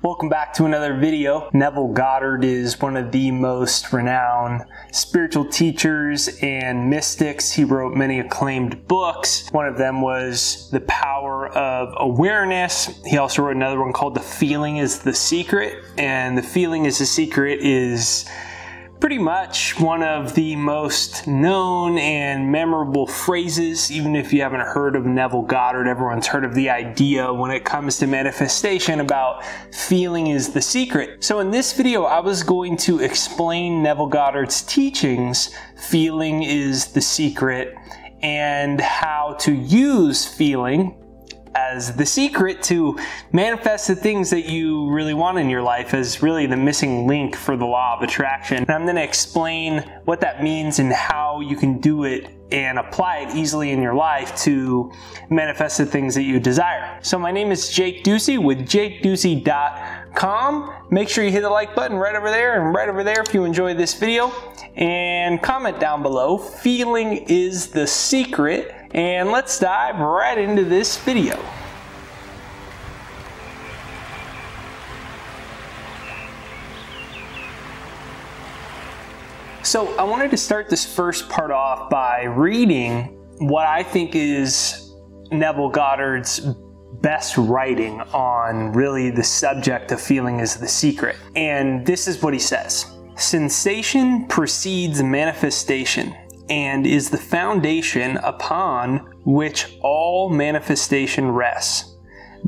Welcome back to another video. Neville Goddard is one of the most renowned spiritual teachers and mystics. He wrote many acclaimed books. One of them was The Power of Awareness. He also wrote another one called The Feeling is the Secret. And The Feeling is the Secret is pretty much one of the most known and memorable phrases. Even if you haven't heard of Neville Goddard, everyone's heard of the idea when it comes to manifestation about feeling is the secret. So in this video, I was going to explain Neville Goddard's teachings, feeling is the secret, and how to use feeling as the secret to manifest the things that you really want in your life as really the missing link for the law of attraction. And I'm going to explain what that means and how you can do it and apply it easily in your life to manifest the things that you desire. So my name is Jake Ducey with jakeducey.com. Make sure you hit the like button right over there and right over there if you enjoyed this video, and comment down below, feeling is the secret. And let's dive right into this video. So I wanted to start this first part off by reading what I think is Neville Goddard's best writing on really the subject of feeling is the secret. And this is what he says. Sensation precedes manifestation and is the foundation upon which all manifestation rests.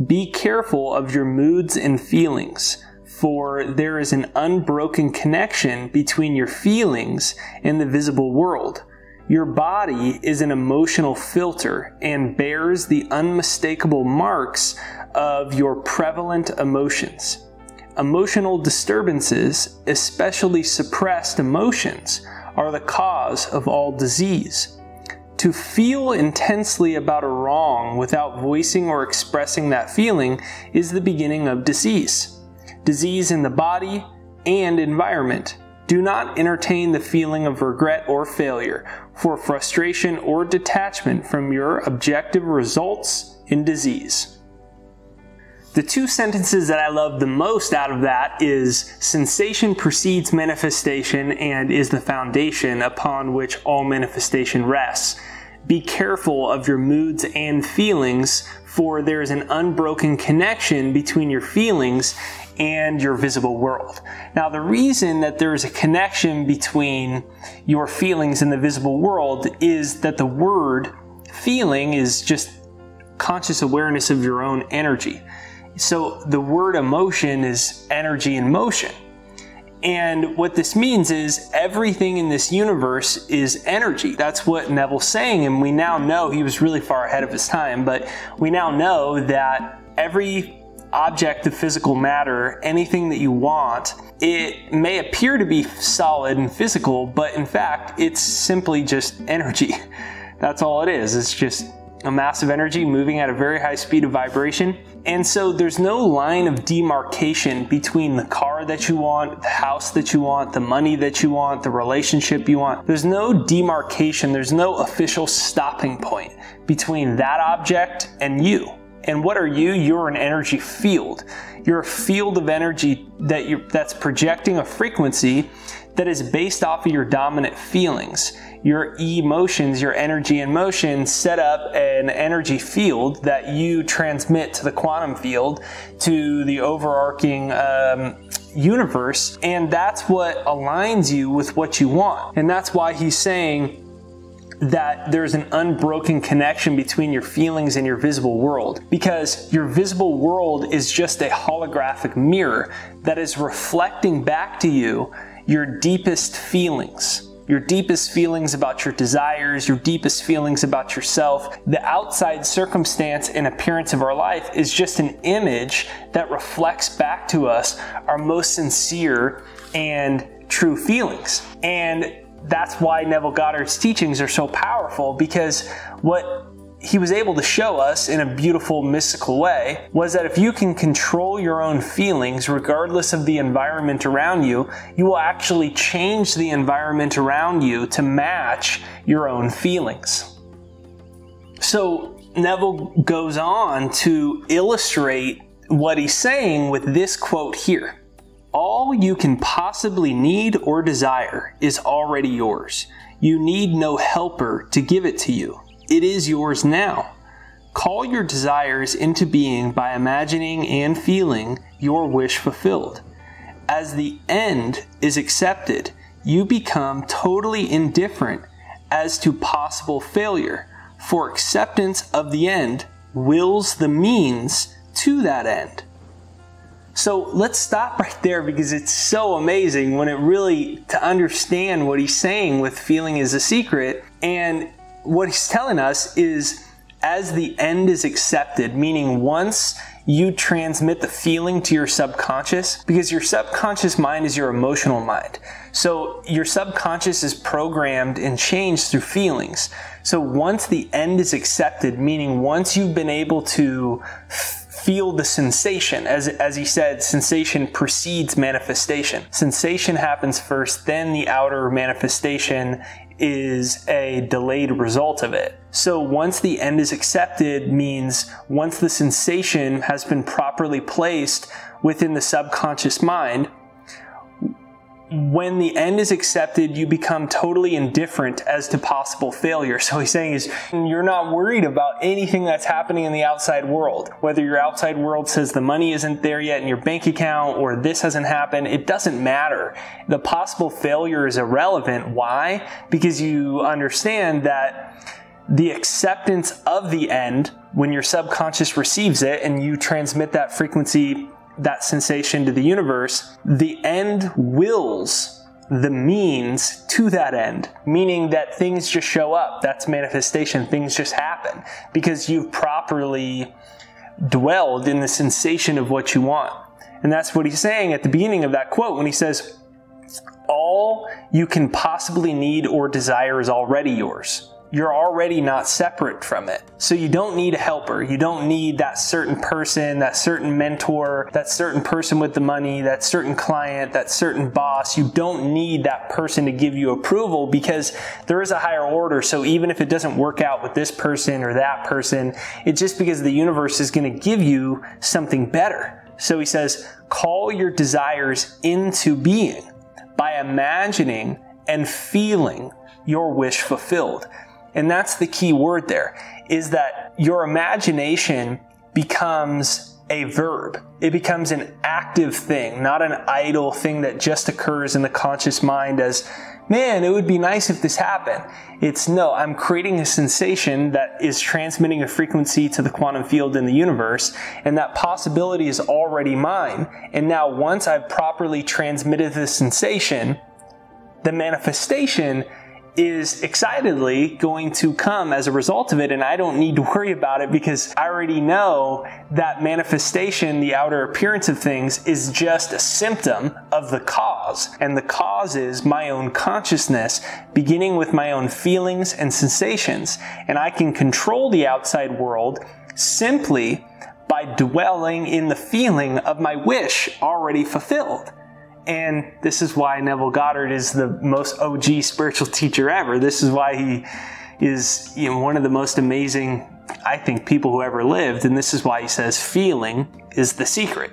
Be careful of your moods and feelings, for there is an unbroken connection between your feelings and the visible world. Your body is an emotional filter and bears the unmistakable marks of your prevalent emotions. Emotional disturbances, especially suppressed emotions, are the cause of all disease. To feel intensely about a wrong without voicing or expressing that feeling is the beginning of disease. Disease in the body and environment. Do not entertain the feeling of regret or failure, for frustration or detachment from your objective results in disease. The two sentences that I love the most out of that is sensation precedes manifestation and is the foundation upon which all manifestation rests. Be careful of your moods and feelings, for there is an unbroken connection between your feelings and your visible world. Now, the reason that there is a connection between your feelings and the visible world is that the word feeling is just conscious awareness of your own energy. So the word emotion is energy in motion. And what this means is everything in this universe is energy. That's what Neville's saying, and we now know, he was really far ahead of his time, but we now know that every object of physical matter, anything that you want, it may appear to be solid and physical, but in fact, it's simply just energy. That's all it is. It's just a massive energy moving at a very high speed of vibration. And so there's no line of demarcation between the car that you want, the house that you want, the money that you want, the relationship you want. There's no demarcation, there's no official stopping point between that object and you. And what are you? You're an energy field. You're a field of energy that's projecting a frequency that is based off of your dominant feelings. Your emotions, your energy in motion, set up an energy field that you transmit to the quantum field, to the overarching universe, and that's what aligns you with what you want. And that's why he's saying that there's an unbroken connection between your feelings and your visible world, because your visible world is just a holographic mirror that is reflecting back to you your deepest feelings. Your deepest feelings about your desires, your deepest feelings about yourself. The outside circumstance and appearance of our life is just an image that reflects back to us our most sincere and true feelings. And that's why Neville Goddard's teachings are so powerful, because what he was able to show us in a beautiful, mystical way was that if you can control your own feelings regardless of the environment around you, you will actually change the environment around you to match your own feelings. So Neville goes on to illustrate what he's saying with this quote here: all you can possibly need or desire is already yours. You need no helper to give it to you. It is yours now. Call your desires into being by imagining and feeling your wish fulfilled. As the end is accepted, you become totally indifferent as to possible failure, for acceptance of the end wills the means to that end. So let's stop right there, because it's so amazing when it really, to understand what he's saying with feeling is a secret. And what he's telling us is, as the end is accepted, meaning once you transmit the feeling to your subconscious, because your subconscious mind is your emotional mind. So your subconscious is programmed and changed through feelings. So once the end is accepted, meaning once you've been able to feel the sensation, as he said, sensation precedes manifestation. Sensation happens first, then the outer manifestation is a delayed result of it. So once the end is accepted means once the sensation has been properly placed within the subconscious mind, when the end is accepted, you become totally indifferent as to possible failure. So he's saying is, you're not worried about anything that's happening in the outside world. Whether your outside world says the money isn't there yet in your bank account, or this hasn't happened, it doesn't matter. The possible failure is irrelevant. Why? Because you understand that the acceptance of the end, when your subconscious receives it and you transmit that frequency, that sensation to the universe, the end wills the means to that end, meaning that things just show up. That's manifestation. Things just happen because you've properly dwelled in the sensation of what you want. And that's what he's saying at the beginning of that quote when he says, all you can possibly need or desire is already yours. You're already not separate from it. So you don't need a helper. You don't need that certain person, that certain mentor, that certain person with the money, that certain client, that certain boss. You don't need that person to give you approval, because there is a higher order. So even if it doesn't work out with this person or that person, it's just because the universe is going to give you something better. So he says, call your desires into being by imagining and feeling your wish fulfilled. And that's the key word there, is that your imagination becomes a verb. It becomes an active thing, not an idle thing that just occurs in the conscious mind as, man, it would be nice if this happened. It's, no, I'm creating a sensation that is transmitting a frequency to the quantum field in the universe, and that possibility is already mine. And now once I've properly transmitted the sensation, the manifestation is excitedly going to come as a result of it, and I don't need to worry about it because I already know that manifestation, the outer appearance of things, is just a symptom of the cause. And the cause is my own consciousness, beginning with my own feelings and sensations. And I can control the outside world simply by dwelling in the feeling of my wish already fulfilled. And this is why Neville Goddard is the most OG spiritual teacher ever. This is why he is, one of the most amazing, I think, people who ever lived. And this is why he says feeling is the secret.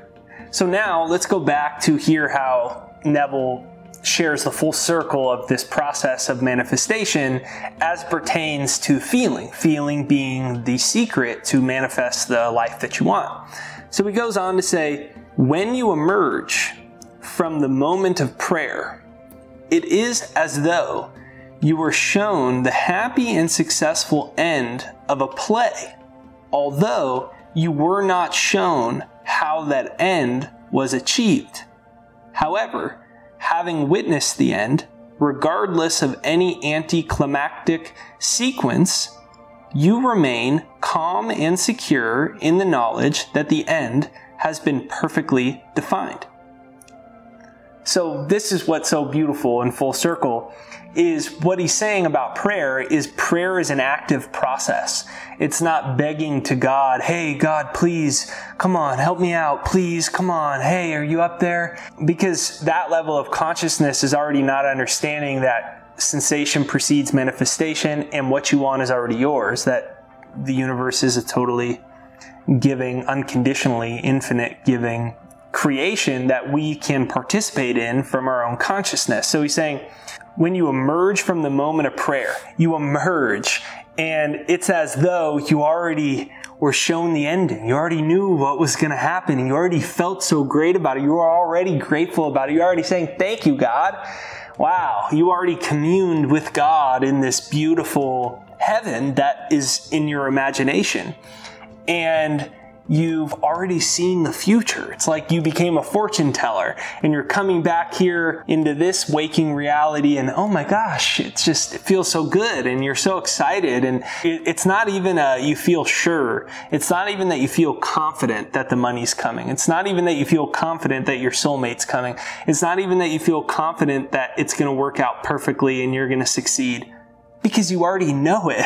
So now let's go back to hear how Neville shares the full circle of this process of manifestation as pertains to feeling. Feeling being the secret to manifest the life that you want. So he goes on to say, when you emerge from the moment of prayer, it is as though you were shown the happy and successful end of a play, although you were not shown how that end was achieved. However, having witnessed the end, regardless of any anticlimactic sequence, you remain calm and secure in the knowledge that the end has been perfectly defined. So this is what's so beautiful in full circle, is what he's saying about prayer is an active process. It's not begging to God, hey, God, please, come on, help me out, please, come on, hey, are you up there? Because that level of consciousness is already not understanding that sensation precedes manifestation and what you want is already yours, that the universe is a totally giving, unconditionally infinite giving creation that we can participate in from our own consciousness. So he's saying, when you emerge from the moment of prayer, you emerge, and it's as though you already were shown the ending. You already knew what was going to happen. You already felt so great about it. You were already grateful about it. You're already saying, thank you, God. Wow. You already communed with God in this beautiful heaven that is in your imagination. And you've already seen the future. It's like you became a fortune teller and you're coming back here into this waking reality, and oh my gosh, it feels so good and you're so excited. And it's not even you feel sure. It's not even that you feel confident that the money's coming. It's not even that you feel confident that your soulmate's coming. It's not even that you feel confident that it's going to work out perfectly and you're going to succeed, because you already know it.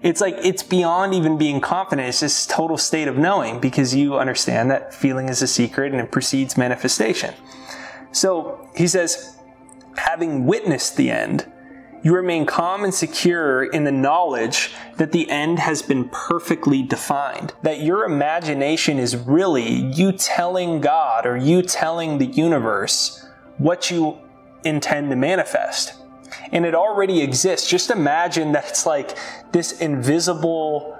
It's like, it's beyond even being confident. It's just total state of knowing, because you understand that feeling is a secret and it precedes manifestation. So he says, having witnessed the end, you remain calm and secure in the knowledge that the end has been perfectly defined. That your imagination is really you telling God, or you telling the universe, what you intend to manifest. And it already exists. Just imagine that it's like this invisible,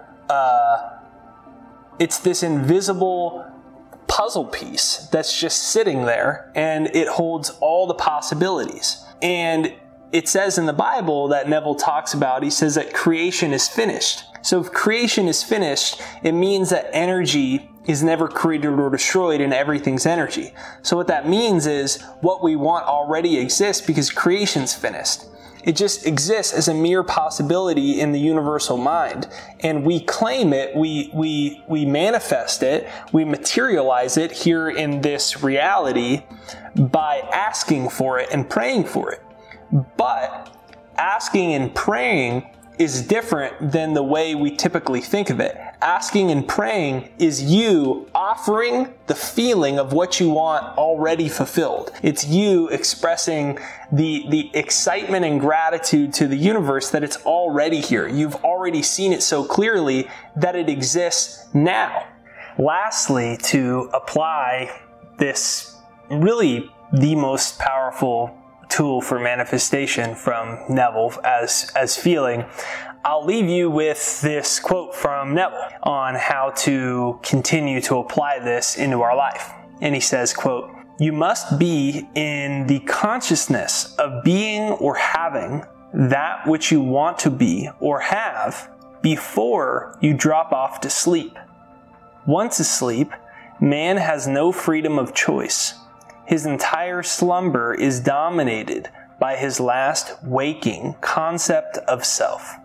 puzzle piece that's just sitting there, and it holds all the possibilities. And it says in the Bible that Neville talks about, he says that creation is finished. So if creation is finished, it means that energy is never created or destroyed, and everything's energy. So what that means is what we want already exists, because creation's finished. It just exists as a mere possibility in the universal mind. And we claim it, we manifest it, we materialize it here in this reality by asking for it and praying for it. But asking and praying is different than the way we typically think of it. Asking and praying is you offering the feeling of what you want already fulfilled. It's you expressing the excitement and gratitude to the universe that it's already here. You've already seen it so clearly that it exists now. Lastly, to apply this, really the most powerful tool for manifestation from Neville as feeling, I'll leave you with this quote from Neville on how to continue to apply this into our life. And he says, quote, "You must be in the consciousness of being or having that which you want to be or have before you drop off to sleep. Once asleep, man has no freedom of choice. His entire slumber is dominated by his last waking concept of self."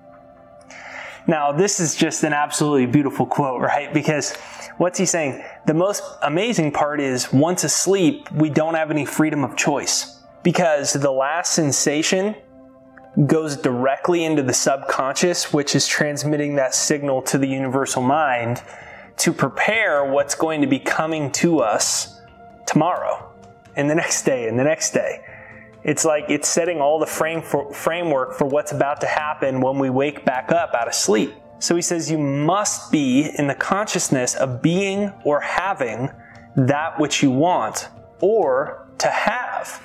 Now, this is just an absolutely beautiful quote, right? Because what's he saying? The most amazing part is, once asleep, we don't have any freedom of choice, because the last sensation goes directly into the subconscious, which is transmitting that signal to the universal mind to prepare what's going to be coming to us tomorrow and the next day and the next day. It's like it's setting all the framework for what's about to happen when we wake back up out of sleep. So he says you must be in the consciousness of being or having that which you want or to have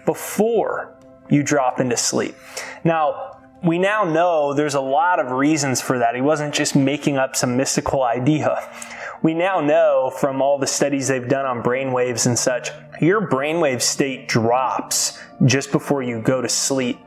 before you drop into sleep. Now, we now know there's a lot of reasons for that. He wasn't just making up some mystical idea. We now know from all the studies they've done on brainwaves and such, your brainwave state drops just before you go to sleep.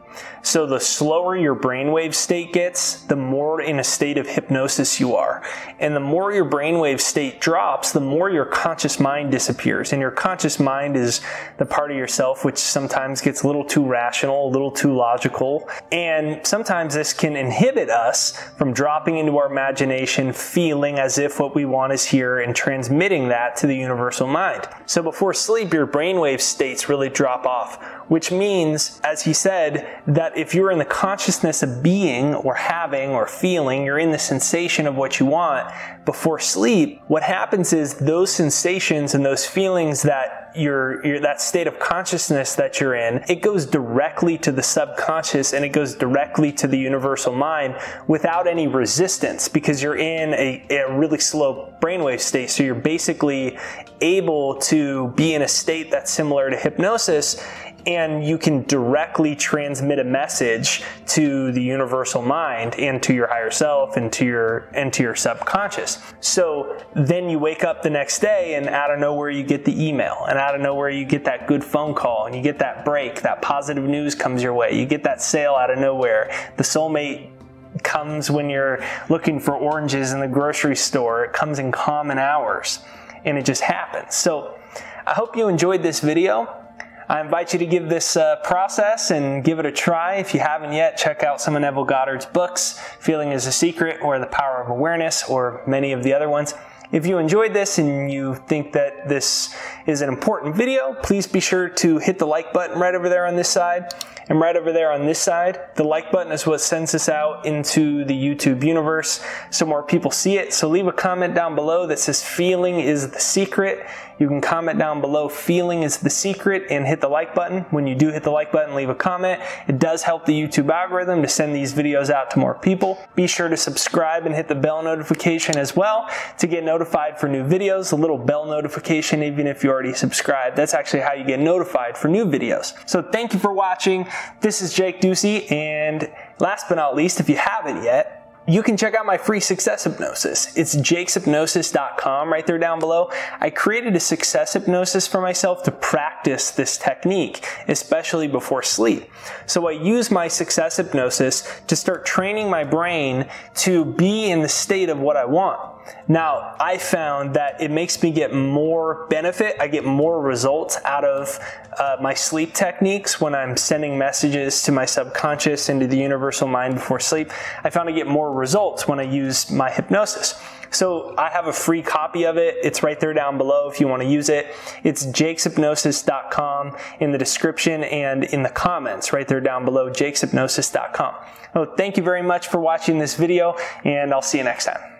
So the slower your brainwave state gets, the more in a state of hypnosis you are. And the more your brainwave state drops, the more your conscious mind disappears. And your conscious mind is the part of yourself which sometimes gets a little too rational, a little too logical. And sometimes this can inhibit us from dropping into our imagination, feeling as if what we want is here, and transmitting that to the universal mind. So before sleep, your brainwave states really drop off, which means, as he said, that if you're in the consciousness of being or having or feeling, you're in the sensation of what you want before sleep, what happens is those sensations and those feelings that that state of consciousness that you're in, it goes directly to the subconscious and it goes directly to the universal mind without any resistance, because you're in a really slow brainwave state. So you're basically able to be in a state that's similar to hypnosis, and you can directly transmit a message to the universal mind and to your higher self and to your subconscious. So then you wake up the next day and out of nowhere you get the email, and out of nowhere you get that good phone call, and you get that break, that positive news comes your way, you get that sale out of nowhere, the soulmate comes when you're looking for oranges in the grocery store, it comes in common hours, and it just happens. So I hope you enjoyed this video. I invite you to give this process and give it a try. If you haven't yet, check out some of Neville Goddard's books, Feeling is a Secret or The Power of Awareness, or many of the other ones. If you enjoyed this and you think that this is an important video, please be sure to hit the like button right over there on this side and right over there on this side. The like button is what sends us out into the YouTube universe so more people see it. So leave a comment down below that says feeling is the secret. You can comment down below feeling is the secret and hit the like button. When you do hit the like button, leave a comment. It does help the YouTube algorithm to send these videos out to more people. Be sure to subscribe and hit the bell notification as well to get notified for new videos. A little bell notification, even if you already subscribed. That's actually how you get notified for new videos. So thank you for watching. This is Jake Ducey, and last but not least, if you haven't yet, you can check out my free success hypnosis. It's jakeshypnosis.com right there down below. I created a success hypnosis for myself to practice this technique, especially before sleep. So I use my success hypnosis to start training my brain to be in the state of what I want. Now, I found that it makes me get more benefit. I get more results out of my sleep techniques when I'm sending messages to my subconscious and to the universal mind before sleep. I found I get more results when I use my hypnosis. So I have a free copy of it. It's right there down below if you want to use it. It's jakeshypnosis.com in the description and in the comments right there down below, jakeshypnosis.com. Well, thank you very much for watching this video, and I'll see you next time.